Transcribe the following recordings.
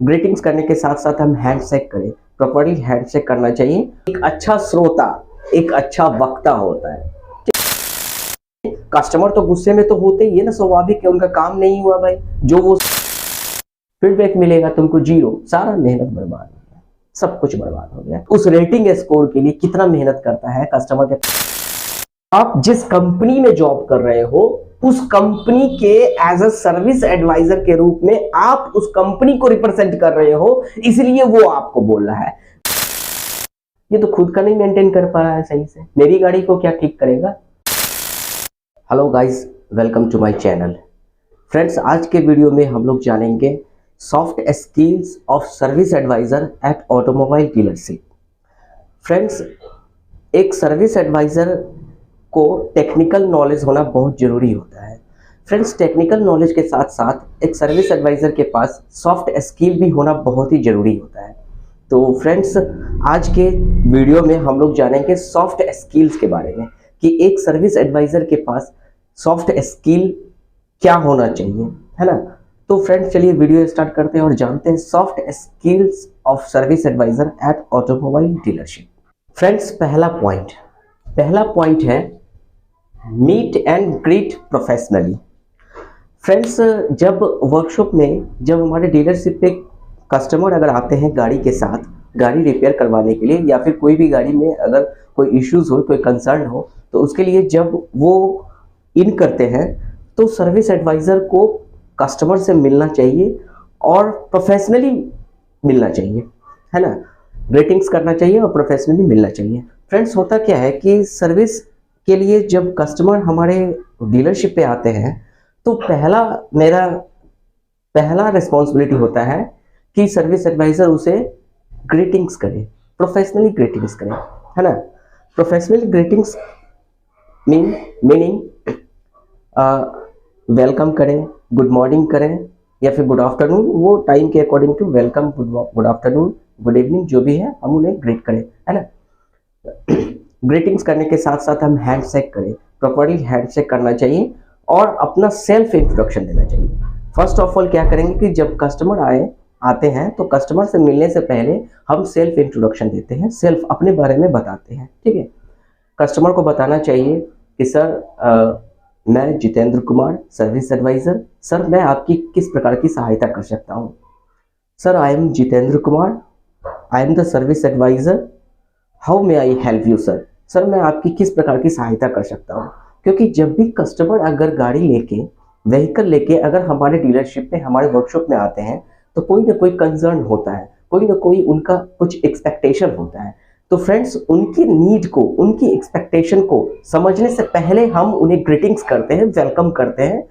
Greetings करने के साथ साथ हम हैंडशेक करें, प्रॉपर्ली हैंडशेक करना चाहिए। एक अच्छा श्रोता, एक अच्छा वक्ता होता है। कस्टमर तो गुस्से में तो होते ही है ना, स्वाभाविक है, उनका काम नहीं हुआ भाई, जो वो फीडबैक मिलेगा तुमको जीरो, सारा मेहनत बर्बाद हो गया, सब कुछ बर्बाद हो गया। उस रेटिंग स्कोर के लिए कितना मेहनत करता है कस्टमर के। आप जिस कंपनी में जॉब कर रहे हो उस कंपनी के एज अ सर्विस एडवाइजर के रूप में आप उस कंपनी को रिप्रेजेंट कर रहे हो, इसलिए वो आपको बोल रहा है। ये तो खुद का नहीं मेंटेन कर पा रहा है सही से, मेरी गाड़ी को क्या ठीक करेगा। Hello guys, welcome to my channel. Friends, आज के वीडियो में हम लोग जानेंगे soft skills of service advisor at automobile dealership. Friends, एक सर्विस एडवाइजर को टेक्निकल नॉलेज होना बहुत ज़रूरी होता है। फ्रेंड्स, टेक्निकल नॉलेज के साथ साथ एक सर्विस एडवाइज़र के पास सॉफ्ट स्किल भी होना बहुत ही ज़रूरी होता है। तो फ्रेंड्स, आज के वीडियो में हम लोग जानेंगे सॉफ्ट स्किल्स के बारे में कि एक सर्विस एडवाइज़र के पास सॉफ्ट स्किल क्या होना चाहिए, है ना। तो फ्रेंड्स, चलिए वीडियो स्टार्ट करते हैं और जानते हैं soft skills of service advisor at automobile dealership. Friends, पहला पॉइंट है meet and greet professionally. Friends, जब वर्कशॉप में जब हमारे डीलरशिप पे कस्टमर अगर आते हैं गाड़ी के साथ, गाड़ी रिपेयर करवाने के लिए, या फिर कोई भी गाड़ी में अगर कोई इश्यूज हो, कोई कंसर्न हो, तो उसके लिए जब वो इन करते हैं तो सर्विस एडवाइज़र को कस्टमर से मिलना चाहिए और प्रोफेशनली मिलना चाहिए, है ना। रेटिंग्स करना चाहिए और प्रोफेशनली मिलना चाहिए। फ्रेंड्स, होता क्या है कि सर्विस के लिए जब कस्टमर हमारे डीलरशिप पे आते हैं तो मेरा पहला रिस्पॉन्सिबिलिटी होता है कि सर्विस एडवाइज़र उसे ग्रीटिंग्स करे, प्रोफेशनली ग्रीटिंग्स करे, है ना। प्रोफेशनली ग्रीटिंग्स मीनिंग वेलकम करें, गुड मॉर्निंग करें या फिर गुड आफ्टरनून, वो टाइम के according to welcome, good afternoon, good evening, जो भी है हम उन्हें ग्रीट करें, है ना। ग्रीटिंग्स करने के साथ साथ हम हैंडशेक करें, प्रॉपर्ली हैंडशेक करना चाहिए और अपना सेल्फ इंट्रोडक्शन देना चाहिए। फर्स्ट ऑफ ऑल क्या करेंगे कि जब कस्टमर आते हैं तो कस्टमर से मिलने से पहले हम सेल्फ इंट्रोडक्शन देते हैं, सेल्फ अपने बारे में बताते हैं, ठीक है। कस्टमर को बताना चाहिए कि सर मैं Jitendra Kumar, service advisor, sir मैं आपकी किस प्रकार की सहायता कर सकता हूँ। Sir, I am Jitendra Kumar, I am the service advisor, how may I help you sir. Sir, मैं आपकी किस प्रकार की सहायता कर सकता हूँ। क्योंकि जब भी कस्टमर अगर गाड़ी लेके, व्हीकल लेके अगर हमारे डीलरशिप में, हमारे वर्कशॉप में आते हैं तो कोई ना कोई कंसर्न होता है, कोई ना कोई उनका कुछ एक्सपेक्टेशन होता है। तो फ्रेंड्स, उनकी नीड को, उनकी एक्सपेक्टेशन को समझने से पहले हम उन्हें ग्रीटिंग्स करते हैं, वेलकम करते हैं,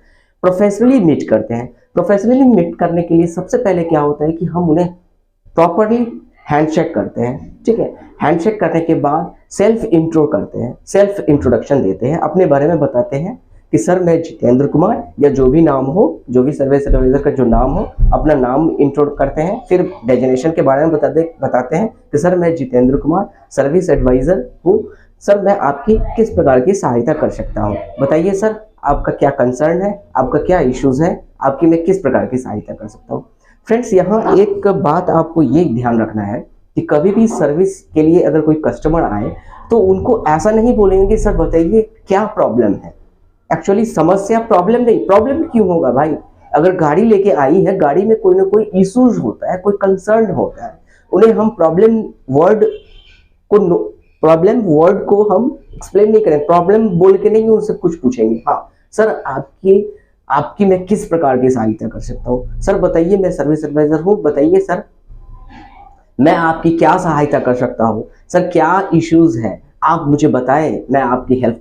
प्रोफेशनली मीट करते हैं। प्रोफेशनली मीट करने के लिए सबसे पहले क्या होता है कि हम उन्हें प्रॉपरली हैंडशेक करते हैं, ठीक है। हैंडशेक करने के बाद सेल्फ इंट्रो करते हैं, सेल्फ इंट्रोडक्शन देते हैं, अपने बारे में बताते हैं कि सर मैं जितेंद्र कुमार, या जो भी नाम हो, जो भी सर्विस एडवाइज़र का जो नाम हो, अपना नाम इंट्रो करते हैं। फिर डेजिग्नेशन के बारे में बताते हैं कि सर मैं जितेंद्र कुमार, सर्विस एडवाइज़र हूँ। सर, मैं आपकी किस प्रकार की सहायता कर सकता हूँ, बताइए सर, आपका क्या कंसर्न है, आपका क्या इश्यूज़ है, आपकी मैं किस प्रकार की सहायता कर सकता हूँ। फ्रेंड्स, यहाँ एक बात आपको ये ध्यान रखना है कि कभी भी सर्विस के लिए अगर कोई कस्टमर आए तो उनको ऐसा नहीं बोलेंगे कि सर बताइए क्या प्रॉब्लम है। एक्चुअली समस्या प्रॉब्लम नहीं, प्रॉब्लम क्यों होगा भाई, अगर गाड़ी लेके आई है, गाड़ी में कोई ना कोई इश्यूज होता है, कोई कंसर्न होता है, उन्हें हम प्रॉब्लम वर्ड को हम एक्सप्लेन नहीं करें, प्रॉब्लम बोल के नहीं उनसे कुछ पूछेंगे। हाँ सर, आपकी मैं किस प्रकार की सहायता कर सकता हूँ। सर बताइए, मैं सर्विस एडवाइज़र हूँ, बताइए सर मैं आपकी क्या सहायता कर सकता हूँ। सर, क्या इश्यूज है आप मुझे बताएं, मैं आपकी हेल्प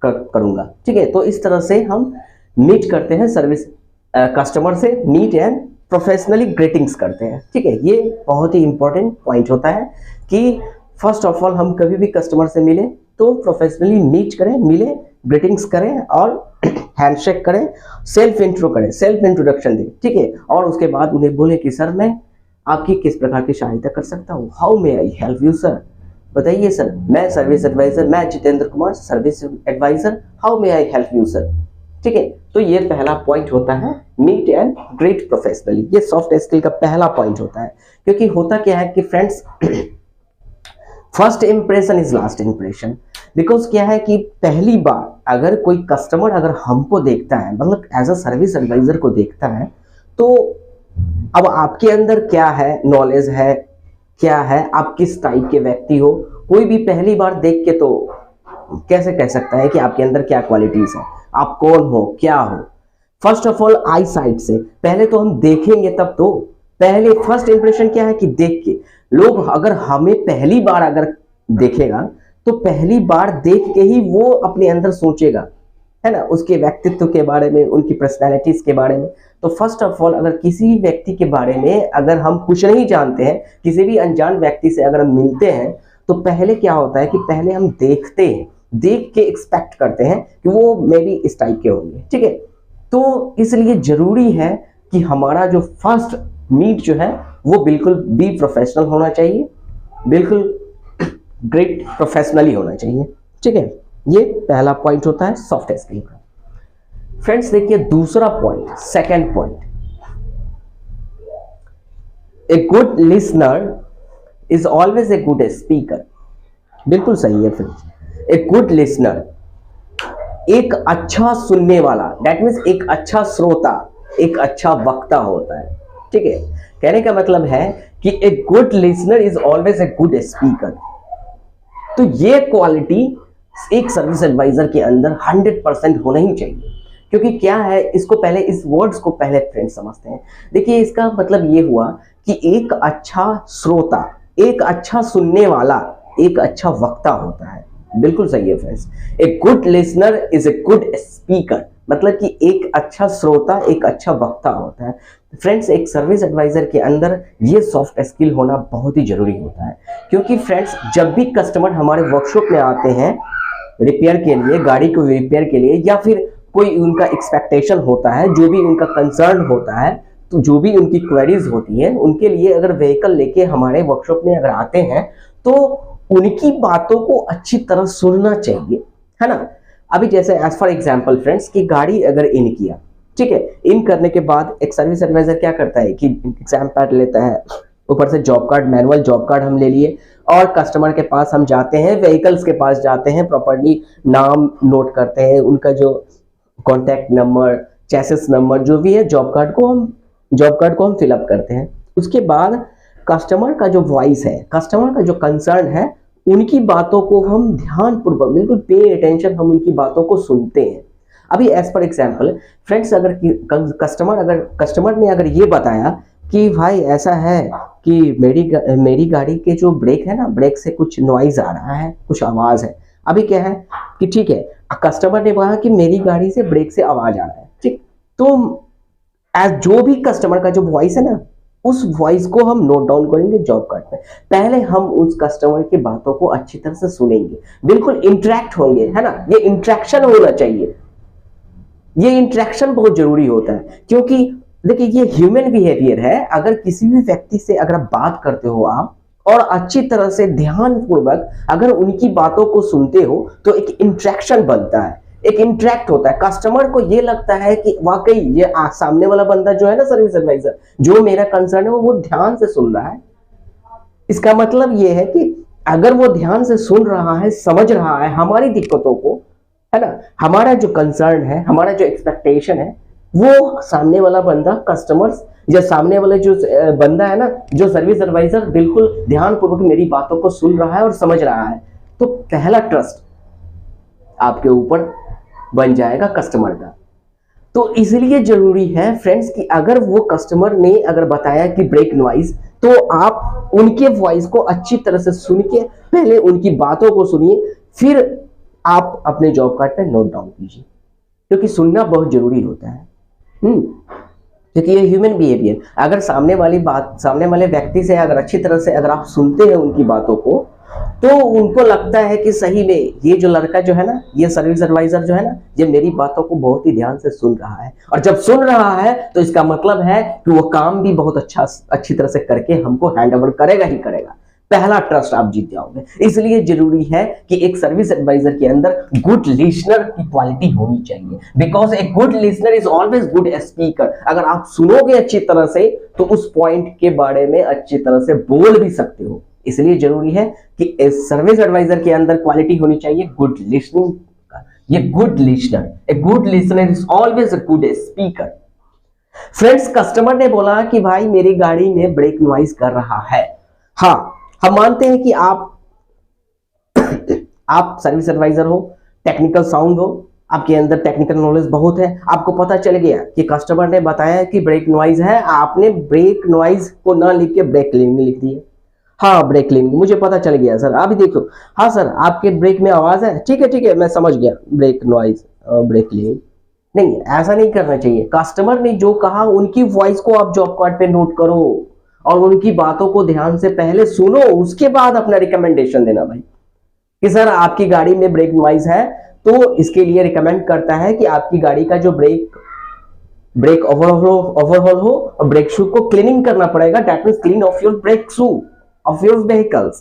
करूँगा, ठीक है। तो इस तरह से हम मीट करते हैं, सर्विस कस्टमर से मीट एंड प्रोफेशनली ग्रीटिंग्स करते हैं, ठीक है। ये बहुत ही इंपॉर्टेंट पॉइंट होता है कि फर्स्ट ऑफ ऑल हम कभी भी कस्टमर से मिले तो प्रोफेशनली मीट करें, मिले, ग्रीटिंग्स करें और हैंडशेक करें, सेल्फ इंट्रो करें, सेल्फ इंट्रोडक्शन दें, ठीक है। और उसके बाद उन्हें बोले कि सर मैं आपकी किस प्रकार की सहायता कर सकता हूँ, how may I help you sir, बताइए सर, मैं सर्विस एडवाइज़र, मैं Jitendra Kumar, service advisor, how may I help you sir, ठीक है। तो ये पहला पॉइंट होता है मीट एंड ग्रीट प्रोफेशनली, ये सॉफ्ट स्किल का पहला पॉइंट होता है। क्योंकि होता क्या है कि friends first impression is last impression. Because क्या है कि पहली बार अगर कोई कस्टमर अगर हमको देखता है, मतलब एज अ सर्विस एडवाइजर को देखता है, तो अब आपके अंदर क्या है, नॉलेज है, क्या है, आप किस टाइप के व्यक्ति हो, कोई भी पहली बार देख के तो कैसे कह सकता है कि आपके अंदर क्या क्वालिटीज है, आप कौन हो, क्या हो। First of all I site से पहले तो हम देखेंगे, तब तो पहले फर्स्ट इंप्रेशन क्या है कि देख के लोग अगर हमें पहली बार अगर देखेगा तो पहली बार देख के ही वो अपने अंदर सोचेगा, है ना, उसके व्यक्तित्व के बारे में, उनकी पर्सनैलिटीज के बारे में। तो फर्स्ट ऑफ ऑल अगर किसी व्यक्ति के बारे में अगर हम कुछ नहीं जानते हैं, किसी भी अनजान व्यक्ति से अगर हम मिलते हैं, तो पहले क्या होता है कि पहले हम देखते हैं, देख के एक्सपेक्ट करते हैं कि वो मे बी इस टाइप के होंगे, ठीक है। तो इसलिए जरूरी है कि हमारा जो फर्स्ट मीट जो है वो बिल्कुल बी प्रोफेशनल होना चाहिए, बिल्कुल ग्रेट प्रोफेशनली होना चाहिए, ठीक है। ये पहला पॉइंट होता है सॉफ्ट स्किल का। फ्रेंड्स देखिए दूसरा point, second point, a good listener is always a good speaker. बिल्कुल सही है फ्रेंड्स। ए गुड लिसनर, एक अच्छा सुनने वाला, दैट मीन्स एक अच्छा श्रोता, एक अच्छा वक्ता होता है, ठीक है। कहने का मतलब है कि a good listener is always a good speaker. तो ये क्वालिटी एक सर्विस एडवाइजर के अंदर 100% होना ही चाहिए। क्योंकि क्या है, इसको पहले, इस वर्ड्स को पहले फ्रेंड्स समझते हैं। देखिए इसका मतलब ये हुआ कि एक अच्छा श्रोता, एक अच्छा सुनने वाला, एक अच्छा वक्ता होता है। बिल्कुल सही है friends. A good listener is a good speaker, मतलब कि एक अच्छा श्रोता, एक अच्छा वक्ता होता है। फ्रेंड्स एक सर्विस एडवाइजर के अंदर ये सॉफ्ट स्किल होना बहुत ही जरूरी होता है। क्योंकि फ्रेंड्स जब भी कस्टमर हमारे वर्कशॉप में आते हैं रिपेयर के लिए, गाड़ी को रिपेयर के लिए, या फिर कोई उनका एक्सपेक्टेशन होता है, जो भी उनका कंसर्न होता है, तो जो भी उनकी क्वेरीज होती है, उनके लिए अगर व्हीकल लेके हमारे वर्कशॉप में अगर आते हैं, तो उनकी बातों को अच्छी तरह सुनना चाहिए, है ना। अभी जैसे एज फॉर एग्जांपल फ्रेंड्स की गाड़ी अगर इन किया, ठीक है, इन करने के बाद एक सर्विस एडवाइजर क्या करता है कि एग्जाम पैड लेता है, ऊपर से job card, manual job card हम ले लिए, और कस्टमर के पास हम जाते हैं, व्हीकल्स के पास जाते हैं, प्रॉपर्ली नाम नोट करते हैं, उनका जो कॉन्टैक्ट नंबर, चेसिस नंबर जो भी है, जॉब कार्ड को हम फिलअप करते हैं। उसके बाद कस्टमर का जो वॉइस है, कस्टमर का जो कंसर्न है, उनकी बातों को हम ध्यानपूर्वक, बिल्कुल पे अटेंशन, हम उनकी बातों को सुनते हैं। अभी एज पर एग्जांपल फ्रेंड्स अगर कस्टमर ने अगर ये बताया कि भाई ऐसा है कि मेरी गाड़ी के जो ब्रेक है ना, ब्रेक से कुछ नॉइज आ रहा है, कुछ आवाज है। अभी क्या है कि ठीक है, कस्टमर ने कहा कि मेरी गाड़ी से ब्रेक से आवाज आ रहा है, ठीक, तो एज जो भी कस्टमर का जो वॉइस है ना, उस वॉइस को हम नोट डाउन करेंगे जॉब कार्ड पे। पहले हम उस कस्टमर की बातों को अच्छी तरह से सुनेंगे, बिल्कुल इंटरेक्ट होंगे, है ना, ये इंटरेक्शन होना चाहिए। ये इंटरेक्शन बहुत जरूरी होता है, क्योंकि देखिए ये ह्यूमन बिहेवियर है। अगर किसी भी व्यक्ति से अगर आप बात करते हो आप, और अच्छी तरह से ध्यानपूर्वक अगर उनकी बातों को सुनते हो, तो एक इंटरेक्शन बनता है, एक इंटरेक्ट होता है। कस्टमर को ये लगता है कि वाकई ये सामने वाला बंदा जो है ना, सर्विस एडवाइजर, जो मेरा कंसर्न है वो ध्यान से सुन रहा है। इसका मतलब ये है कि अगर वो ध्यान से सुन रहा है, समझ रहा है हमारी दिक्कतों को, है ना, हमारा जो कंसर्न है, हमारा जो एक्सपेक्टेशन है, वो सामने वाला बंदा, कस्टमर्स, या सामने वाला जो बंदा है ना, जो सर्विस एडवाइजर, बिल्कुल ध्यानपूर्वक मेरी बातों को सुन रहा है और समझ रहा है, तो पहला ट्रस्ट आपके ऊपर बन जाएगा कस्टमर का। तो इसलिए जरूरी है फ्रेंड्स कि अगर वो कस्टमर ने अगर बताया कि ब्रेक नॉइज, तो आप उनके वॉइस को अच्छी तरह से सुन के पहले उनकी बातों को सुनिए, फिर आप अपने जॉब कार्ड पे नोट डाउन कीजिए, क्योंकि सुनना बहुत जरूरी होता है। क्योंकि ये ह्यूमन बिहेवियर, अगर सामने वाले व्यक्ति से अगर अच्छी तरह से अगर आप सुनते हैं उनकी बातों को, तो उनको लगता है कि सही में ये जो लड़का जो है ना, ये सर्विस एडवाइजर जो है ना, ये मेरी बातों को बहुत ही ध्यान से सुन रहा है। और जब सुन रहा है तो इसका मतलब है कि वो काम भी बहुत अच्छी तरह से करके हमको हैंड ओवर करेगा ही करेगा। पहला ट्रस्ट आप जीत जाओगे। इसलिए जरूरी है कि एक सर्विस एडवाइजर के अंदर गुड लिसनर की क्वालिटी होनी चाहिए, because a good listener is always good speaker. अगर आप सुनोगे अच्छी तरह से तो उस पॉइंट के बारे में अच्छी तरह से बोल भी सकते हो। इसलिए जरूरी है कि सर्विस एडवाइजर के अंदर क्वालिटी होनी चाहिए गुड लिसनिंग का। ये good listener, a good listener is always a good speaker. Friends, customer ने बोला कि भाई मेरी गाड़ी में ब्रेक नॉइज कर रहा है। हाँ, हम मानते हैं कि आप सर्विस एडवाइजर हो, टेक्निकल साउंड हो, आपके अंदर टेक्निकल नॉलेज बहुत है, आपको पता चल गया कि कस्टमर ने बताया कि ब्रेक नॉइज है, आपने ब्रेक नॉइज को ना लिख के ब्रेक क्लीनिंग लिख दिया। हाँ, ब्रेक क्लीनिंग मुझे पता चल गया सर, अभी देखो। हाँ सर, आपके ब्रेक में आवाज है, ठीक है मैं समझ गया, ब्रेक नॉइज ब्रेक क्लीनिंग। नहीं, ऐसा नहीं करना चाहिए। कस्टमर ने जो कहा उनकी वॉइस को आप जॉब कार्ड पे नोट करो और उनकी बातों को ध्यान से पहले सुनो, उसके बाद अपना रिकमेंडेशन देना भाई कि सर आपकी गाड़ी में ब्रेक नॉइज है, तो इसके लिए रिकमेंड करता है कि आपकी गाड़ी का जो ब्रेक ओवरहॉल हो और ब्रेक शू को क्लीनिंग करना पड़ेगा। That means clean of your brake shoe of your vehicles.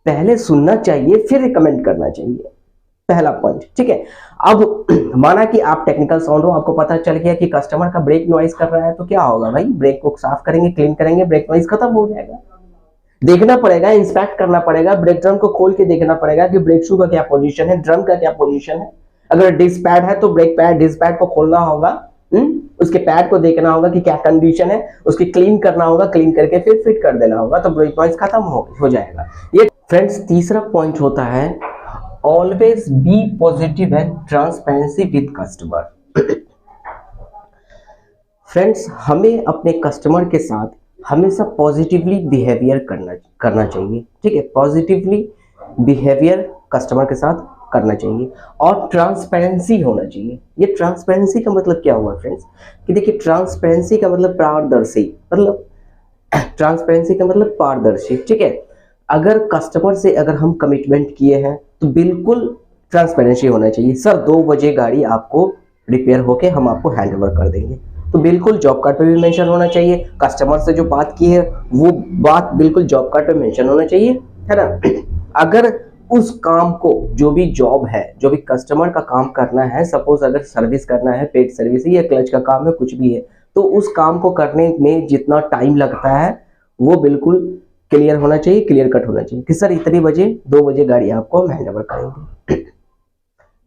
पहले सुनना चाहिए फिर रिकमेंड करना चाहिए, पहला पॉइंट, ठीक है। अब माना कि आप टेक्निकल साउंड हो, आपको पता चल गया कि कस्टमर का ब्रेक नॉइज कर रहा है, तो क्या होगा भाई, ब्रेक को साफ करेंगे, क्लीन करेंगे, ब्रेक नॉइज खत्म हो जाएगा। देखना पड़ेगा, इंस्पेक्ट करना पड़ेगा, ब्रेक ड्रम को खोल के देखना पड़ेगा कि ब्रेक शू का क्या पोजीशन है, ड्रम का क्या पोजीशन है। अगर डिस्क पैड है तो ब्रेक पैड डिस्क पैड को खोलना होगा, उसके पैड को देखना होगा कि क्या कंडीशन है, उसकी क्लीन करना होगा, क्लीन करके फिर फिट कर देना होगा, तो ब्रेक नॉइज खत्म हो जाएगा। ये फ्रेंड्स तीसरा पॉइंट होता है always be positive and transparency with customer. Friends, हमें अपने कस्टमर के साथ हमेशा पॉजिटिवली बिहेवियर करना चाहिए, ठीक है। पॉजिटिवली बिहेवियर कस्टमर के साथ करना चाहिए और ट्रांसपेरेंसी होना चाहिए। ये ट्रांसपेरेंसी का मतलब क्या हुआ फ्रेंड्स, कि देखिए ट्रांसपेरेंसी का मतलब पारदर्शी, ट्रांसपेरेंसी का मतलब पारदर्शी, ठीक है। अगर कस्टमर से अगर हम कमिटमेंट किए हैं तो बिल्कुल ट्रांसपेरेंसी होना चाहिए। सर 2 बजे गाड़ी आपको रिपेयर होके हम आपको हैंड ओवर कर देंगे, तो बिल्कुल जॉब कार्ड पे भी मेंशन होना चाहिए। कस्टमर से जो बात की है वो बात बिल्कुल जॉब कार्ड पे मेंशन होना चाहिए, है ना। अगर उस काम को, जो भी जॉब है, जो भी कस्टमर का काम करना है, सपोज अगर सर्विस करना है, पेड सर्विस या क्लच का काम है, कुछ भी है, तो उस काम को करने में जितना टाइम लगता है वो बिल्कुल क्लियर होना चाहिए, क्लियर कट होना चाहिए कि सर इतने बजे 2 बजे गाड़ी आपको हम हैंड ओवर करेंगे।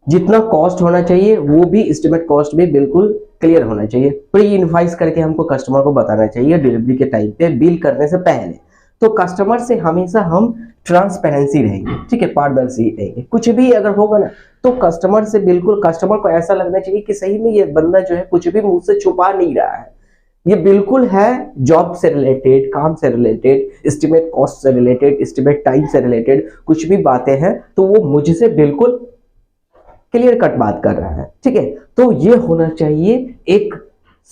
जितना कॉस्ट होना चाहिए वो भी एस्टिमेट कॉस्ट भी बिल्कुल क्लियर होना चाहिए। प्री इनवॉइस करके हमको कस्टमर को बताना चाहिए डिलीवरी के टाइम पे, बिल करने से पहले। तो कस्टमर से हमेशा हम ट्रांसपेरेंसी रहेंगे, ठीक है, पारदर्शी रहेंगे। कुछ भी अगर होगा ना तो कस्टमर से बिल्कुल, कस्टमर को ऐसा लगना चाहिए कि सही में ये बंदा जो है कुछ भी मुझसे छुपा नहीं रहा है, ये बिल्कुल है जॉब से रिलेटेड, काम से रिलेटेड, एस्टिमेट कॉस्ट से रिलेटेड, एस्टिमेट टाइम से रिलेटेड कुछ भी बातें हैं तो वो मुझसे बिल्कुल क्लियर कट बात कर रहा है, ठीक है। तो ये होना चाहिए एक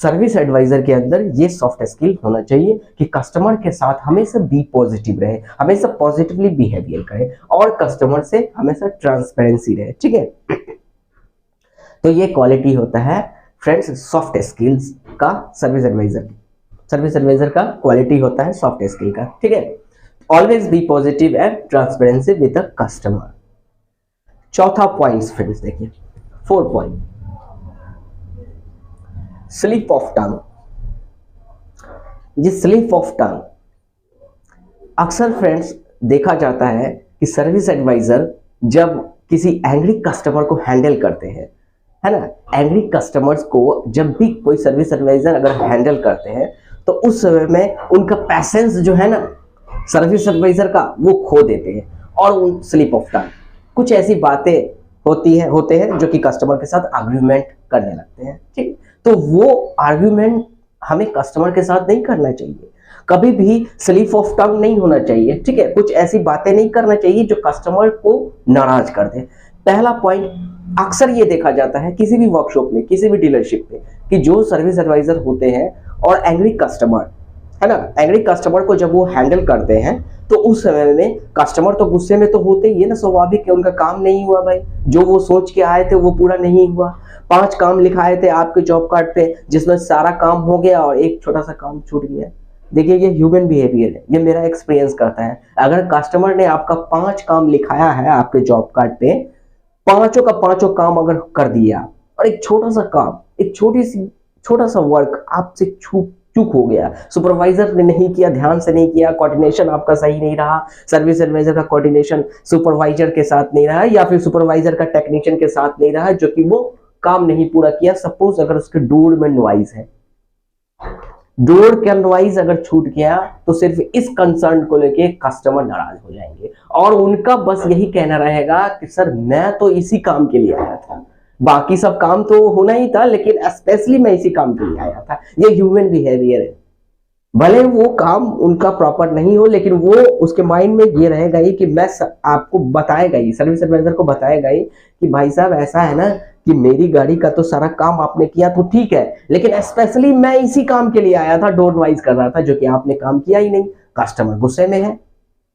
सर्विस एडवाइजर के अंदर, ये सॉफ्ट स्किल होना चाहिए कि कस्टमर के साथ हमेशा बी पॉजिटिव रहे, हमेशा पॉजिटिवली बिहेवियर करे और कस्टमर से हमेशा ट्रांसपेरेंसी रहे, ठीक है। तो ये क्वालिटी होता है फ्रेंड्स सॉफ्ट स्किल्स का, सर्विस एडवाइजर का क्वालिटी होता है सॉफ्ट स्किल का, ठीक है। Always be positive and transparency with the customer. चौथा पॉइंट फ्रेंड्स देखिए, 4 पॉइंट, स्लिप ऑफ टंग। ये स्लिप ऑफ टंग अक्सर फ्रेंड्स देखा जाता है कि सर्विस एडवाइजर जब किसी एंग्री कस्टमर को हैंडल करते हैं, है ना, एंग्री कस्टमर्स को जब भी कोई सर्विस एडवाइजर अगर हैंडल करते हैं तो उस समय में उनका पैसेंस जो है ना सर्विस एडवाइजर का वो खो देते हैं और उन स्लिप ऑफ टंग कुछ ऐसी बातें होते हैं जो कि कस्टमर के साथ आर्ग्यूमेंट करने लगते हैं, ठीक। तो वो आर्ग्यूमेंट हमें कस्टमर के साथ नहीं करना चाहिए, कभी भी स्लिप ऑफ टंग नहीं होना चाहिए, ठीक है। कुछ ऐसी बातें नहीं करना चाहिए जो कस्टमर को नाराज कर दे। पहला पॉइंट अक्सर ये देखा जाता है किसी भी वर्कशॉप में, किसी भी डीलरशिप में, कि जो सर्विस एडवाइजर होते हैं और एंग्री कस्टमर, है ना, एंग्री कस्टमर को जब वो हैंडल करते हैं तो उस समय में कस्टमर तो गुस्से में तो होते ही है ना, स्वाभाविक है, उनका काम नहीं हुआ भाई, जो वो सोच के आए थे वो पूरा नहीं हुआ। 5 काम लिखाए थे आपके जॉब कार्ड पे जिसमें सारा काम हो गया और एक छोटा सा काम छूट गया, देखिए ये ह्यूमन बिहेवियर है, ये मेरा एक्सपीरियंस करता है। अगर कस्टमर ने आपका 5 काम लिखाया है आपके जॉब कार्ड पे, पांचों का पांचों काम अगर कर दिया और एक छोटा सा काम, एक छोटा सा वर्क आपसे चूक हो गया, सुपरवाइजर ने नहीं किया, ध्यान से नहीं किया, कोऑर्डिनेशन आपका सही नहीं रहा, सर्विस एडवाइजर का कोऑर्डिनेशन सुपरवाइजर के साथ नहीं रहा, या फिर सुपरवाइजर का टेक्नीशियन के साथ नहीं रहा, जो कि वो काम नहीं पूरा किया। सपोज अगर उसके डोर में नॉइज है, डोर का नॉइज अगर छूट गया तो सिर्फ इस कंसर्न को लेके कस्टमर नाराज हो जाएंगे और उनका बस यही कहना रहेगा कि सर मैं तो इसी काम के लिए आया था, बाकी सब काम तो होना ही था लेकिन स्पेशली मैं इसी काम के लिए आया था। ये ह्यूमन बिहेवियर है। भले वो काम उनका प्रॉपर नहीं हो लेकिन वो उसके माइंड में ये रहेगा ही कि मैं आपको बताएगा ही, सर्विस एडवाइजर को बताएगा ही कि भाई साहब ऐसा है ना कि मेरी गाड़ी का तो सारा काम आपने किया तो ठीक है, लेकिन स्पेशली मैं इसी काम के लिए आया था, डोर नॉइज कर रहा था, जो कि आपने काम किया ही नहीं। कस्टमर गुस्से में है,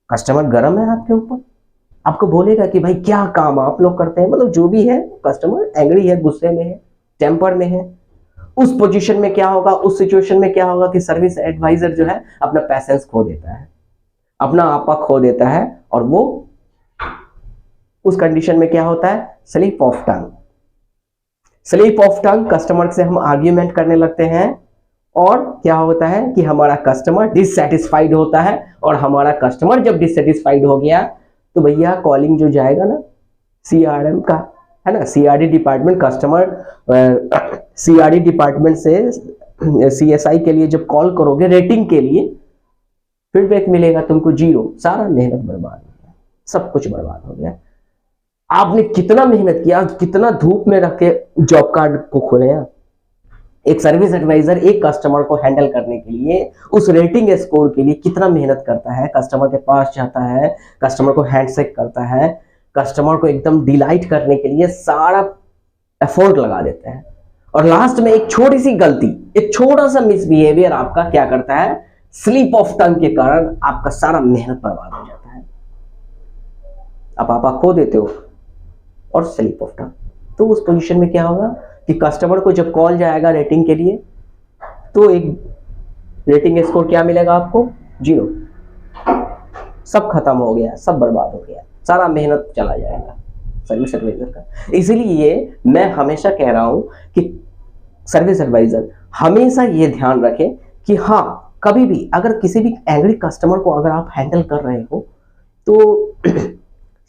कस्टमर गर्म है आपके ऊपर, आपको बोलेगा कि भाई क्या काम आप लोग करते हैं, मतलब जो भी है कस्टमर एंग्री है, गुस्से में है, टेम्पर में है। उस पोजीशन में क्या होगा, उस सिचुएशन में क्या होगा कि सर्विस एडवाइजर जो है अपना पैसेंस खो देता है, अपना आपा खो देता है, और वो उस कंडीशन में क्या होता है, slip of tongue. Slip of tongue, customer से हम आर्ग्यूमेंट करने लगते हैं और क्या होता है कि हमारा कस्टमर डिससेटिस्फाइड होता है, और हमारा कस्टमर जब डिससेटिस्फाइड हो गया तो भैया कॉलिंग जो जाएगा ना सीआरएम का, है ना, CRD department, customer CRD department से सीएसआई के लिए जब कॉल करोगे रेटिंग के लिए, फीडबैक मिलेगा तुमको 0, सारा मेहनत बर्बाद हो गया, सब कुछ बर्बाद हो गया। आपने कितना मेहनत किया, कितना धूप में रख के जॉब कार्ड को खोले हैं। एक सर्विस एडवाइजर एक कस्टमर को हैंडल करने के लिए, उस रेटिंग स्कोर के लिए कितना मेहनत करता है, कस्टमर के पास जाता है, कस्टमर को हैंडशेक करता है, कस्टमर को एकदम डिलाइट करने के लिए सारा एफर्ट लगा देते हैं, और लास्ट में एक छोटी सी गलती, एक छोटा सा मिसबिहेवियर आपका क्या करता है, स्लिप ऑफ टंग के कारण आपका सारा मेहनत बर्बाद हो जाता है, आप खो देते हो और स्लिप ऑफ टंग। तो उस पोजीशन में क्या होगा कि कस्टमर को जब कॉल जाएगा रेटिंग के लिए तो एक रेटिंग स्कोर क्या मिलेगा आपको, 0, सब खत्म हो गया, सब बर्बाद हो गया, सारा मेहनत चला जाएगा सर्विस एडवाइजर का। इसलिए मैं हमेशा कह रहा हूं कि सर्विस एडवाइजर हमेशा ये ध्यान रखें कि हाँ, कभी भी अगर किसी भी एंग्री कस्टमर को अगर आप हैंडल कर रहे हो तो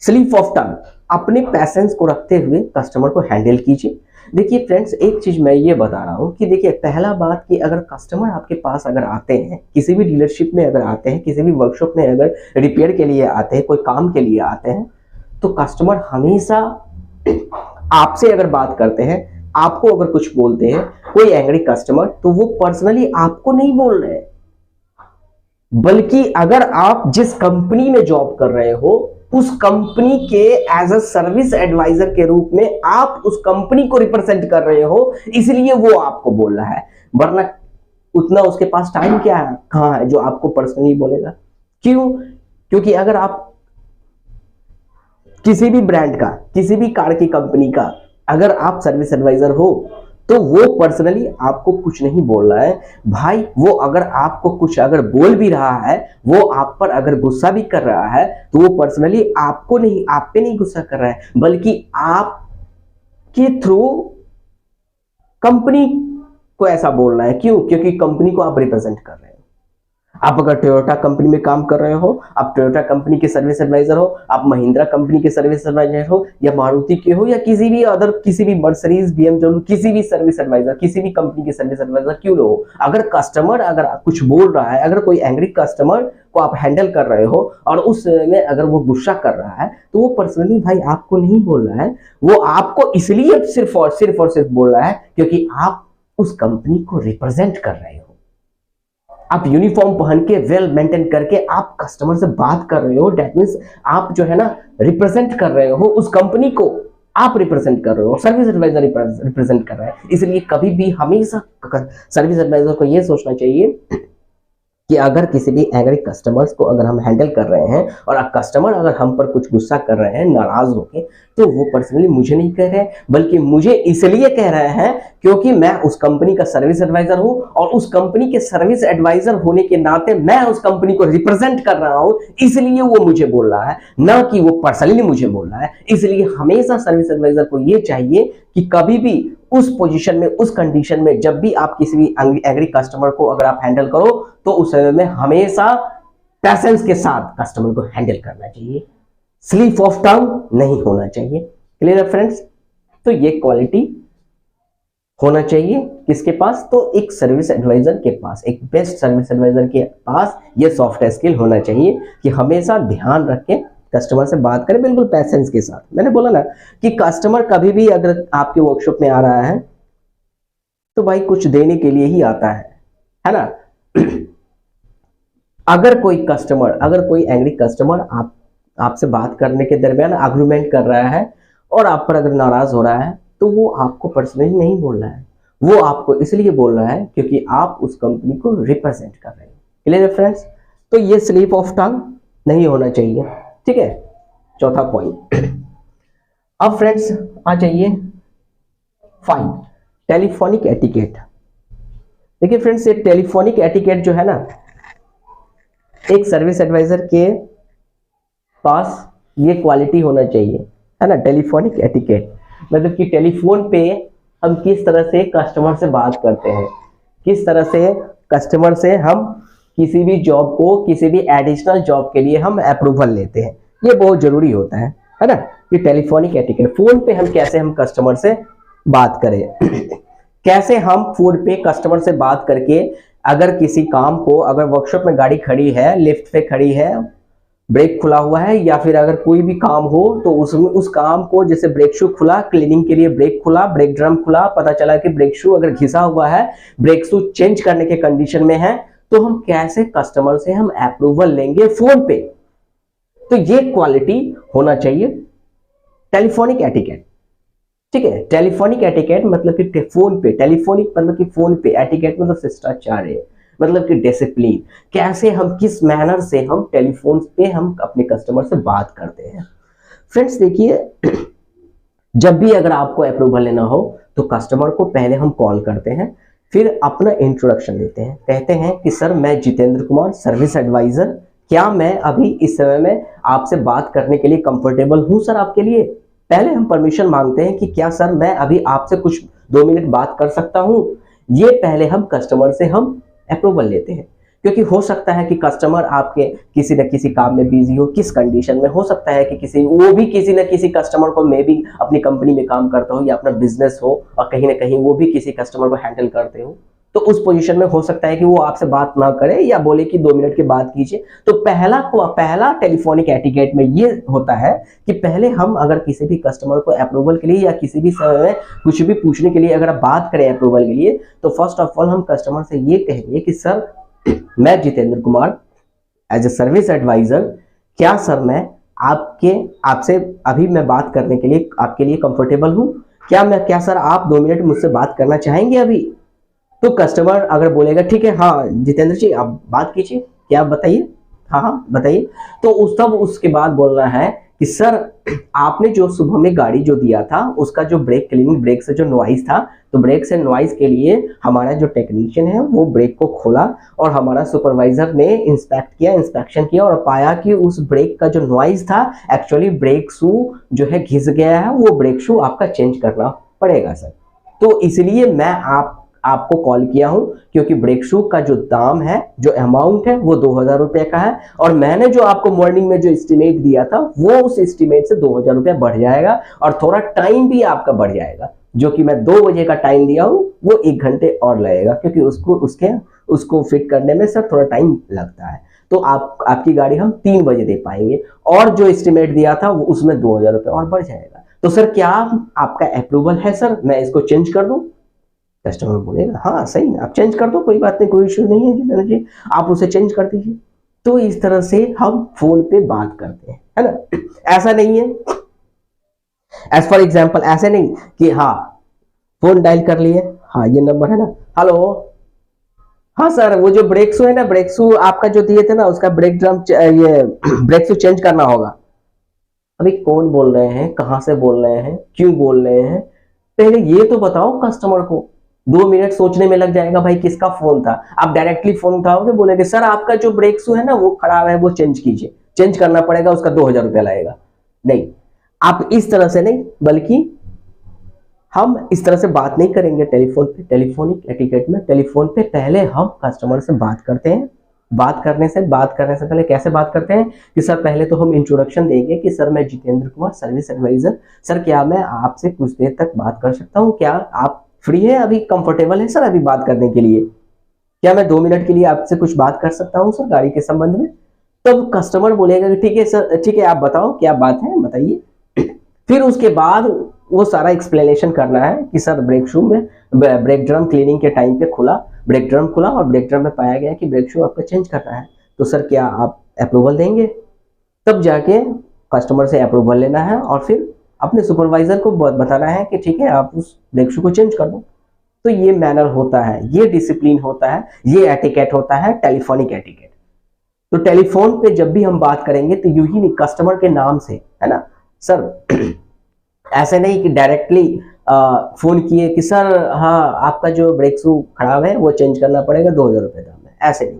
स्लिप ऑफ टंग, अपने पैसेंस को रखते हुए कस्टमर को हैंडल कीजिए। देखिए फ्रेंड्स, एक चीज मैं ये बता रहा हूँ कि देखिए, पहला बात कि अगर कस्टमर आपके पास अगर आते हैं, किसी भी डीलरशिप में अगर आते हैं, किसी भी वर्कशॉप में अगर रिपेयर के लिए आते हैं, कोई काम के लिए आते हैं, तो कस्टमर हमेशा आपसे अगर बात करते हैं, आपको अगर कुछ बोलते हैं, कोई एंग्री कस्टमर, तो वो पर्सनली आपको नहीं बोल रहे, बल्कि अगर आप जिस कंपनी में जॉब कर रहे हो उस कंपनी के एज अ सर्विस एडवाइजर के रूप में आप उस कंपनी को रिप्रेजेंट कर रहे हो, इसलिए वो आपको बोल रहा है, वरना उतना उसके पास टाइम क्या है, कहां है जो आपको पर्सनली बोलेगा। क्यों? क्योंकि अगर आप किसी भी ब्रांड का, किसी भी कार की कंपनी का अगर आप सर्विस एडवाइजर हो तो वो पर्सनली आपको कुछ नहीं बोल रहा है भाई। वो अगर आपको कुछ अगर बोल भी रहा है, वो आप पर अगर गुस्सा भी कर रहा है, तो वो पर्सनली आपको नहीं, आप पे नहीं गुस्सा कर रहा है, बल्कि आपके थ्रू कंपनी को ऐसा बोल रहा है। क्यों? क्योंकि कंपनी को आप रिप्रेजेंट कर रहे हैं। आप अगर टोयोटा कंपनी में काम कर रहे हो, आप टोयोटा कंपनी के सर्विस एडवाइजर हो, आप महिंद्रा कंपनी के सर्विस एडवाइजर हो, या मारुति के हो, या किसी भी अदर, किसी भी मर्सिडीज, बीएमडब्ल्यू, किसी भी सर्विस एडवाइजर, किसी भी कंपनी के सर्विस एडवाइजर क्यों ना हो, अगर कस्टमर अगर कुछ बोल रहा है, अगर कोई एंग्री कस्टमर को आप हैंडल कर रहे हो और उस में अगर वो गुस्सा कर रहा है, तो वो पर्सनली भाई आपको नहीं बोल रहा है, वो आपको इसलिए सिर्फ और सिर्फ बोल रहा है क्योंकि आप उस कंपनी को रिप्रेजेंट कर रहे हो। आप यूनिफॉर्म पहन के वेल मेंटेन करके आप कस्टमर से बात कर रहे हो, डेट मींस आप जो है ना रिप्रेजेंट कर रहे हो उस कंपनी को, आप रिप्रेजेंट कर रहे हो, सर्विस एडवाइजर रिप्रेजेंट कर रहा है। इसलिए कभी भी हमेशा सर्विस एडवाइजर को यह सोचना चाहिए कि अगर किसी भी एंग्री कस्टमर्स को अगर हम हैंडल कर रहे हैं और कस्टमर अगर हम पर कुछ गुस्सा कर रहे हैं नाराज होके, तो वो पर्सनली मुझे नहीं कह रहे हैं, बल्कि मुझे इसलिए कह रहे हैं क्योंकि मैं उस कंपनी का सर्विस एडवाइजर हूं, और उस कंपनी के सर्विस एडवाइजर होने के नाते मैं उस कंपनी को रिप्रेजेंट कर रहा हूं, इसलिए वो मुझे बोल रहा है, ना कि वो पर्सनली मुझे बोल रहा है। इसलिए हमेशा सर्विस एडवाइजर को ये चाहिए कि कभी भी उस पोजीशन में, उस कंडीशन में, जब भी आप किसी भी एग्री कस्टमर को अगर आप हैंडल करो, तो उस समय में हमेशा पैसेंस के साथ कस्टमर को हैंडल करना चाहिए, स्लिप ऑफ टंग नहीं होना चाहिए। क्लियर है फ्रेंड्स? तो ये क्वालिटी होना चाहिए किसके पास? तो एक सर्विस एडवाइजर के पास, एक बेस्ट सर्विस एडवाइजर के पास ये सॉफ्ट स्किल होना चाहिए कि हमेशा ध्यान रख के कस्टमर से बात करें, बिल्कुल पैसेंस के साथ। मैंने बोला ना कि कस्टमर कभी भी अगर आपके वर्कशॉप में आ रहा है तो भाई कुछ देने के लिए ही आता है ना? अगर कोई कस्टमर, अगर कोई एंग्री कस्टमर आपसे बात करने के दरमियान आर्गुमेंट कर रहा है और आप पर अगर नाराज हो रहा है, तो वो आपको पर्सनली नहीं बोल रहा है, वो आपको इसलिए बोल रहा है क्योंकि आप उस कंपनी को रिप्रेजेंट कर रहे हैं। क्लियर है फ्रेंड्स? तो ये स्लिप ऑफ टंग नहीं होना चाहिए। ठीक है, चौथा पॉइंट। अब फ्रेंड्स आ जाइए 5, टेलीफोनिक एटिकेट। देखिए फ्रेंड्स, ये टेलीफोनिक एटिकेट जो है ना, एक सर्विस एडवाइजर के पास ये क्वालिटी होना चाहिए, है ना? टेलीफोनिक एटिकेट मतलब कि टेलीफोन पे हम किस तरह से कस्टमर से बात करते हैं, किस तरह से कस्टमर से हम किसी भी जॉब को, किसी भी एडिशनल जॉब के लिए हम अप्रूवल लेते हैं, ये बहुत जरूरी होता है ना? कि टेलीफोनिक एटिकेट, फोन पे हम कैसे हम कस्टमर से बात करें कैसे हम फोन पे कस्टमर से बात करके अगर किसी काम को, अगर वर्कशॉप में गाड़ी खड़ी है, लिफ्ट पे खड़ी है, ब्रेक खुला हुआ है, या फिर अगर कोई भी काम हो तो उसमें उस काम को, जैसे ब्रेक शू खुला, क्लीनिंग के लिए ब्रेक खुला, ब्रेक ड्रम खुला, पता चला कि ब्रेक शू अगर घिसा हुआ है, ब्रेक शू चेंज करने के कंडीशन में है, तो हम कैसे कस्टमर से हम अप्रूवल लेंगे फोन पे? तो ये क्वालिटी होना चाहिए टेलीफोनिक एटिकेट। ठीक है, टेलीफोनिक एटिकेट मतलब कि फोन पे, टेलीफोनिक मतलब कि फोन पे, एटिकेट मतलब शिष्टाचार है, मतलब कि डिसिप्लिन, कैसे हम, किस मैनर से हम टेलीफोन पे हम अपने कस्टमर से बात करते हैं। फ्रेंड्स देखिए, जब भी अगर आपको अप्रूवल लेना हो तो कस्टमर को पहले हम कॉल करते हैं, फिर अपना इंट्रोडक्शन देते हैं, कहते हैं कि सर मैं जितेंद्र कुमार, सर्विस एडवाइजर, क्या मैं अभी इस समय में आपसे बात करने के लिए कंफर्टेबल हूं सर आपके लिए? पहले हम परमिशन मांगते हैं कि क्या सर मैं अभी आपसे कुछ 2 मिनट बात कर सकता हूं? ये पहले हम कस्टमर से हम अप्रूवल लेते हैं, क्योंकि हो सकता है कि कस्टमर आपके किसी न किसी काम में बिजी हो, किस कंडीशन में हो सकता है कि वो भी किसी न किसी कस्टमर को, मे भी अपनी कंपनी में काम करता हो या अपना बिजनेस हो, और कहीं ना कहीं वो भी किसी कस्टमर को हैंडल करते हो, तो उस पोजीशन में हो सकता है कि वो आपसे बात ना करे या बोले कि 2 मिनट के बाद कीजिए। तो पहला टेलीफोनिक एटिकेट में ये होता है कि पहले हम अगर किसी भी कस्टमर को अप्रूवल के लिए या किसी भी समय में कुछ भी पूछने के लिए अगर आप बात करें अप्रूवल के लिए, तो फर्स्ट ऑफ ऑल हम कस्टमर से ये कहेंगे कि सर मैं Jitendra Kumar as a service advisor, क्या सर मैं आपसे अभी मैं बात करने के लिए आपके लिए कंफर्टेबल हूं? क्या सर आप 2 मिनट मुझसे बात करना चाहेंगे अभी? तो कस्टमर अगर बोलेगा ठीक है, हाँ जितेंद्र जी आप बात कीजिए, क्या बताइए, हाँ बताइए, तो उसके बाद बोलना है कि सर आपने जो सुबह में गाड़ी जो दिया था, उसका जो ब्रेक क्लीनिंग, ब्रेक से जो नॉइज था, तो ब्रेक से नॉइज के लिए हमारा जो टेक्नीशियन है वो ब्रेक को खोला और हमारा सुपरवाइजर ने इंस्पेक्शन किया और पाया कि उस ब्रेक का जो नॉइज था, एक्चुअली ब्रेक शू जो है घिस गया है, वो ब्रेक शू आपका चेंज करना पड़ेगा सर। तो इसलिए मैं आपको कॉल किया हूं, क्योंकि ब्रेक शू का जो दाम है, जो अमाउंट है, वो 2000 रुपए का है, और मैंने जो आपको मॉर्निंग में जो एस्टिमेट दिया था, वो उस एस्टिमेट से 2000 रुपया बढ़ जाएगा, और थोड़ा टाइम भी आपका बढ़ जाएगा। जो कि मैं 2 बजे का टाइम दिया हूं, वो 1 घंटे और लगेगा, क्योंकि उसको फिट करने में सर थोड़ा टाइम लगता है। तो आपकी गाड़ी हम 3 बजे दे पाएंगे, और जो एस्टिमेट दिया था वो उसमें 2000 रुपये और बढ़ जाएगा। तो सर क्या आपका अप्रूवल है सर, मैं इसको चेंज कर दूं? कस्टमर बोलेगा हाँ सही है, आप चेंज कर दो, कोई बात नहीं, कोई इश्यू नहीं है जितेंद्र जी, आप उसे चेंज कर दीजिए। तो इस तरह से हम फोन पे बात करते हैं, है ना? ऐसा नहीं है, एज फॉर एग्जाम्पल ऐसे नहीं कि हाँ फोन डायल कर लिए, हाँ ये नंबर है ना, हेलो हाँ सर, वो जो ब्रेक शू है ना, ब्रेक शू आपका जो दिए थे ना, उसका ब्रेक ड्रम ये ब्रेक शू चेंज करना होगा। अभी कौन बोल रहे हैं, कहाँ से बोल रहे हैं, क्यों बोल रहे हैं, पहले ये तो बताओ कस्टमर को। 2 मिनट सोचने में लग जाएगा भाई किसका फोन था। आप डायरेक्टली फोन उठाओगे, बोलेगे सर आपका जो ब्रेक शू है ना वो खराब है, वो चेंज कीजिए, चेंज करना पड़ेगा, उसका 2000 रुपया लगेगा। नहीं, आप इस तरह से नहीं, बल्कि हम इस तरह से बात नहीं करेंगे टेलीफोन पे। टेलीफोनिक एटिकेट में टेलीफोन पे पहले हम कस्टमर से बात करते हैं। बात करने से पहले कैसे बात करते हैं कि सर पहले तो हम इंट्रोडक्शन देंगे कि सर मैं Jitendra Kumar, service advisor. Sir क्या मैं आपसे कुछ देर तक बात कर सकता हूँ? क्या आप फ्री है अभी, कंफर्टेबल है सर अभी बात करने के लिए? क्या मैं 2 मिनट के लिए आपसे कुछ बात कर सकता हूँ सर गाड़ी के संबंध में? तब कस्टमर बोलेगा कि ठीक है सर, ठीक है आप बताओ क्या बात है, बताइए। फिर उसके बाद वो सारा एक्सप्लेनेशन करना है कि सर ब्रेक शू में ब्रेक ड्रम क्लीनिंग के टाइम पे खुला, ब्रेक ड्रम खुला और ब्रेक ड्रम में पाया गया कि ब्रेक शू आपका चेंज करना है, तो सर क्या आप अप्रूवल देंगे? तब जाके कस्टमर से अप्रूवल लेना है और फिर अपने सुपरवाइजर को बताना है कि ठीक है आप उस ब्रेक शू को चेंज कर दो। तो ये मैनर होता है, ये डिसिप्लिन होता है, ये एटिकेट होता है, टेलीफोनिक एटिकेट। तो टेलीफोन पे जब भी हम बात करेंगे तो यूं ही नहीं, कस्टमर के नाम से, है ना सर। ऐसे नहीं कि डायरेक्टली फोन किए कि सर हाँ आपका जो ब्रेक शू खराब है वो चेंज करना पड़ेगा, 2000 रुपये दाम है, ऐसे नहीं।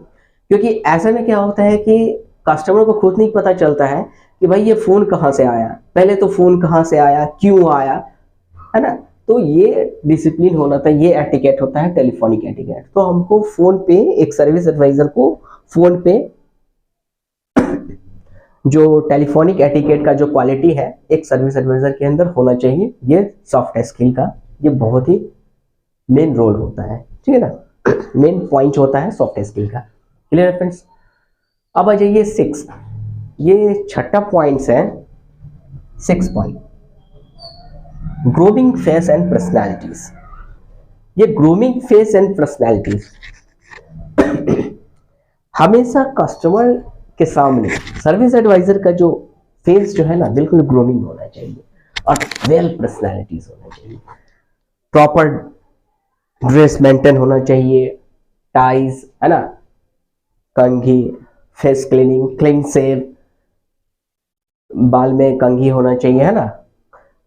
क्योंकि ऐसे में क्या होता है कि कस्टमर को खुद नहीं पता चलता है कि भाई ये फोन कहाँ से आया, पहले तो फोन कहाँ से आया, क्यों आया, है ना। तो ये डिसिप्लिन होना था, ये एटिकेट होता है टेलीफोनिक एटिकेट। तो हमको फोन पे एक सर्विस एडवाइजर को फोन पे जो टेलीफोनिक एटिकेट का जो क्वालिटी है एक सर्विस एडवाइजर के अंदर होना चाहिए, ये सॉफ्ट स्किल का ये बहुत ही मेन रोल होता है, ठीक है ना, मेन पॉइंट होता है सॉफ्ट स्किल का। क्लियर है फ्रेंड्स? अब आ जाइए 6, ये छठा पॉइंट्स है, 6 point, grooming face and personalities. ये ग्रूमिंग फेस एंड पर्सनैलिटीज हमेशा कस्टमर के सामने सर्विस एडवाइजर का जो फेस जो है ना बिल्कुल ग्रूमिंग होना चाहिए और वेल पर्सनैलिटीज होना चाहिए, प्रॉपर ड्रेस मेंटेन होना चाहिए, टाइज, है ना, कंघी, फेस क्लीनिंग, क्लीन शेव, बाल में कंघी होना चाहिए, है ना,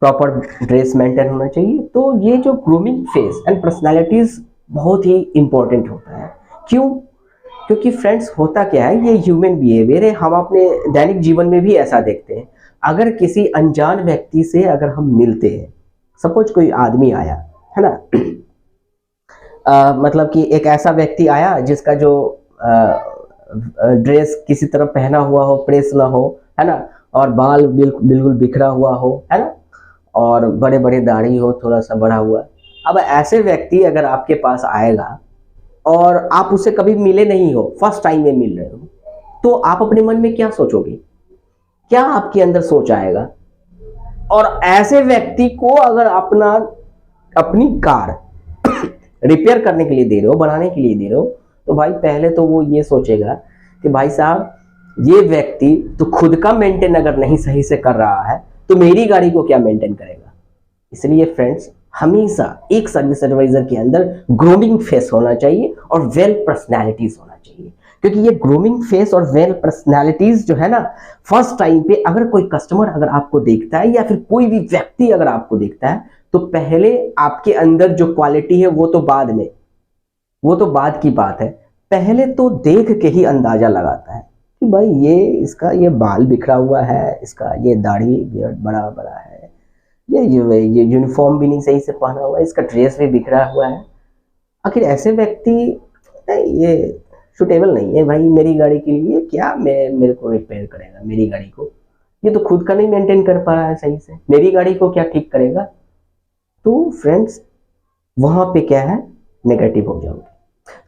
प्रॉपर ड्रेस मेंटेन होना चाहिए। तो ये जो ग्रूमिंग फेस एंड पर्सनैलिटीज बहुत ही इंपॉर्टेंट होता है। क्यों? क्योंकि फ्रेंड्स होता क्या है, ये ह्यूमन बिहेवियर है, हम अपने दैनिक जीवन में भी ऐसा देखते हैं। अगर किसी अनजान व्यक्ति से अगर हम मिलते हैं, सपोज कोई आदमी आया, है ना, मतलब कि एक ऐसा व्यक्ति आया जिसका जो ड्रेस किसी तरह पहना हुआ हो, प्रेस ना हो, है ना, और बाल बिल्कुल बिखरा हुआ हो, है ना, और बड़े बड़े दाढ़ी हो, थोड़ा सा बढ़ा हुआ। अब ऐसे व्यक्ति अगर आपके पास आएगा और आप उससे कभी मिले नहीं हो, फर्स्ट टाइम में मिल रहे हो, तो आप अपने मन में क्या सोचोगे? क्या आपके अंदर सोच आएगा? और ऐसे व्यक्ति को अगर अपनी कार रिपेयर करने के लिए दे रहे हो, बनाने के लिए दे रहे हो, तो भाई पहले तो वो ये सोचेगा कि भाई साहब ये व्यक्ति तो खुद का मेंटेन अगर नहीं सही से कर रहा है तो मेरी गाड़ी को क्या मेंटेन करेगा। इसलिए फ्रेंड्स हमेशा एक सर्विस एडवाइजर के अंदर ग्रूमिंग फेस होना चाहिए और वेल पर्सनैलिटीज होना चाहिए। क्योंकि ये ग्रूमिंग फेस और वेल पर्सनैलिटीज जो है ना, फर्स्ट टाइम पे अगर कोई कस्टमर अगर आपको देखता है या फिर कोई भी व्यक्ति अगर आपको देखता है, तो पहले आपके अंदर जो क्वालिटी है वो तो बाद में, वो तो बाद की बात है, पहले तो देख के ही अंदाजा लगाता है कि भाई ये इसका ये बाल बिखरा हुआ है, इसका ये दाढ़ी बड़ा बड़ा है, ये यूनिफॉर्म भी नहीं सही से पहना हुआ है, इसका ड्रेस भी बिखरा हुआ है। आखिर ऐसे व्यक्ति ये सुटेबल नहीं है भाई मेरी गाड़ी के लिए, क्या मेरे को रिपेयर करेगा मेरी गाड़ी को, ये तो खुद का नहीं मेंटेन कर पा रहा है सही से, मेरी गाड़ी को क्या ठीक करेगा। तो फ्रेंड्स वहां पे क्या है, नेगेटिव हो जाओगे।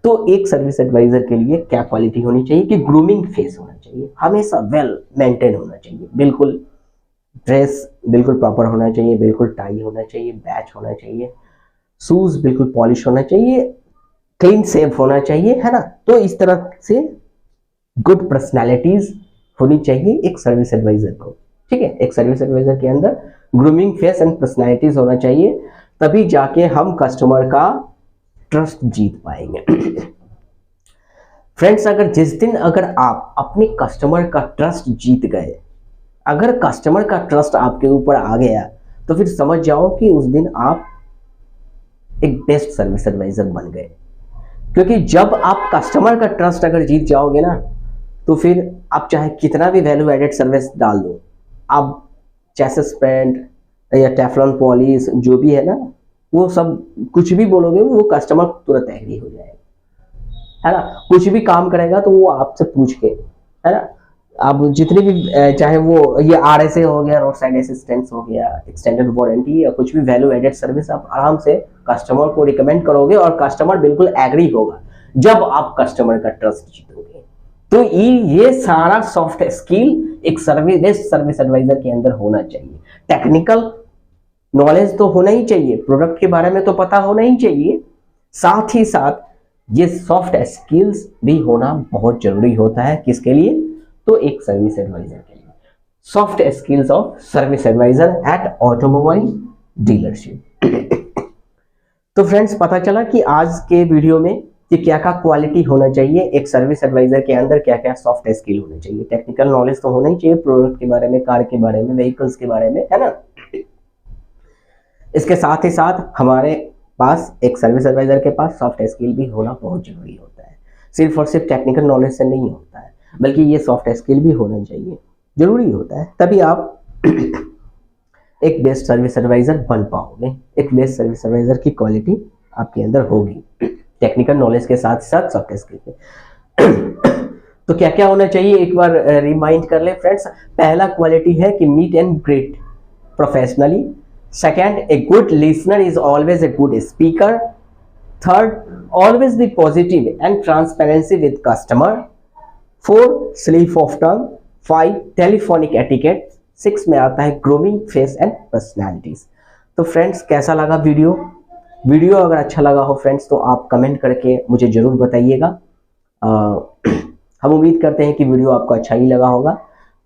तो एक सर्विस एडवाइजर के लिए क्या क्वालिटी होनी चाहिए कि ग्रूमिंग फेस होना चाहिए, हमेशा वेल मेंटेन होना चाहिए, बिल्कुल ड्रेस बिल्कुल प्रॉपर होना चाहिए, बिल्कुल टाई होना चाहिए, बैच होना चाहिए, शूज बिल्कुल पॉलिश होना चाहिए, क्लीन शेव होना चाहिए, है ना। तो इस तरह से गुड पर्सनैलिटीज होनी चाहिए एक सर्विस एडवाइजर को, ठीक है। एक सर्विस एडवाइजर के अंदर ग्रूमिंग फेस एंड पर्सनैलिटीज होना चाहिए, तभी जाके हम कस्टमर का ट्रस्ट जीत पाएंगे। फ्रेंड्स, अगर जिस दिन अगर आप अपने कस्टमर का ट्रस्ट जीत गए, अगर कस्टमर का ट्रस्ट आपके ऊपर आ गया, तो फिर समझ जाओ कि उस दिन आप एक बेस्ट सर्विस एडवाइजर बन गए। क्योंकि जब आप कस्टमर का ट्रस्ट अगर जीत जाओगे ना, तो फिर आप चाहे कितना भी वैल्यू एडेड सर्विस डाल दो, आप चेसिस पेंट या टेफ्लॉन पॉलिश जो भी है ना, वो सब कुछ भी बोलोगे वो कस्टमर तुरंत एग्री हो जाएगा, है ना। कुछ भी काम करेगा तो वो आपसे पूछ के, है ना, आप जितनी भी चाहे वो ये RSA हो गया, रोड साइड असिस्टेंस हो गया, एक्सटेंडेड वारंटी या कुछ भी वैल्यू एडेड सर्विस, आप आराम से कस्टमर को रिकमेंड करोगे और कस्टमर बिल्कुल एग्री होगा जब आप कस्टमर का ट्रस्ट जीतोगे। तो ये सारा सॉफ्ट स्किल एक बेस्ट सर्विस एडवाइजर के अंदर होना चाहिए। टेक्निकल नॉलेज तो होना ही चाहिए, प्रोडक्ट के बारे में तो पता होना ही चाहिए, साथ ही साथ ये सॉफ्ट स्किल्स भी होना बहुत जरूरी होता है। किसके लिए? तो एक सर्विस एडवाइजर के लिए। Soft skills of service advisor at automobile dealership. तो फ्रेंड्स, पता चला कि आज के वीडियो में कि क्या क्या क्वालिटी होना चाहिए एक सर्विस एडवाइजर के अंदर, क्या क्या सॉफ्ट स्किल होने चाहिए। टेक्निकल नॉलेज तो होना ही चाहिए, प्रोडक्ट के बारे में, कार के बारे में, व्हीकल्स के बारे में, है ना। इसके साथ ही साथ हमारे पास एक सर्विस एडवाइजर के पास सॉफ्ट स्किल भी होना बहुत जरूरी होता है। सिर्फ और सिर्फ टेक्निकल नॉलेज से नहीं होता है, बल्कि ये सॉफ्ट स्किल भी होना चाहिए, जरूरी होता है, तभी आप एक बेस्ट सर्विस एडवाइजर बन पाओगे। एक बेस्ट सर्विस एडवाइजर की क्वालिटी आपके अंदर होगी, टेक्निकल नॉलेज के साथ साथ सॉफ्ट स्किल के। तो क्या क्या होना चाहिए एक बार रिमाइंड कर ले फ्रेंड्स। पहला क्वालिटी है कि meet and greet professionally. Second, a good listener is always a good speaker. Third, always be positive and transparency with customer. 4, sleep of tongue. 5, telephonic etiquette. 6 में आता है grooming face and personalities. तो friends, कैसा लगा video अगर अच्छा लगा हो फ्रेंड्स, तो आप कमेंट करके मुझे जरूर बताइएगा। हम उम्मीद करते हैं कि वीडियो आपको अच्छा ही लगा होगा।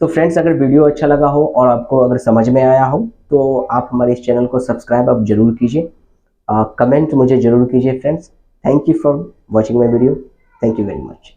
तो फ्रेंड्स, अगर वीडियो अच्छा लगा हो और आपको अगर समझ में आया हो, तो आप हमारे इस चैनल को सब्सक्राइब आप जरूर कीजिए, कमेंट मुझे जरूर कीजिए friends. Thank you for watching my video. Thank you very much.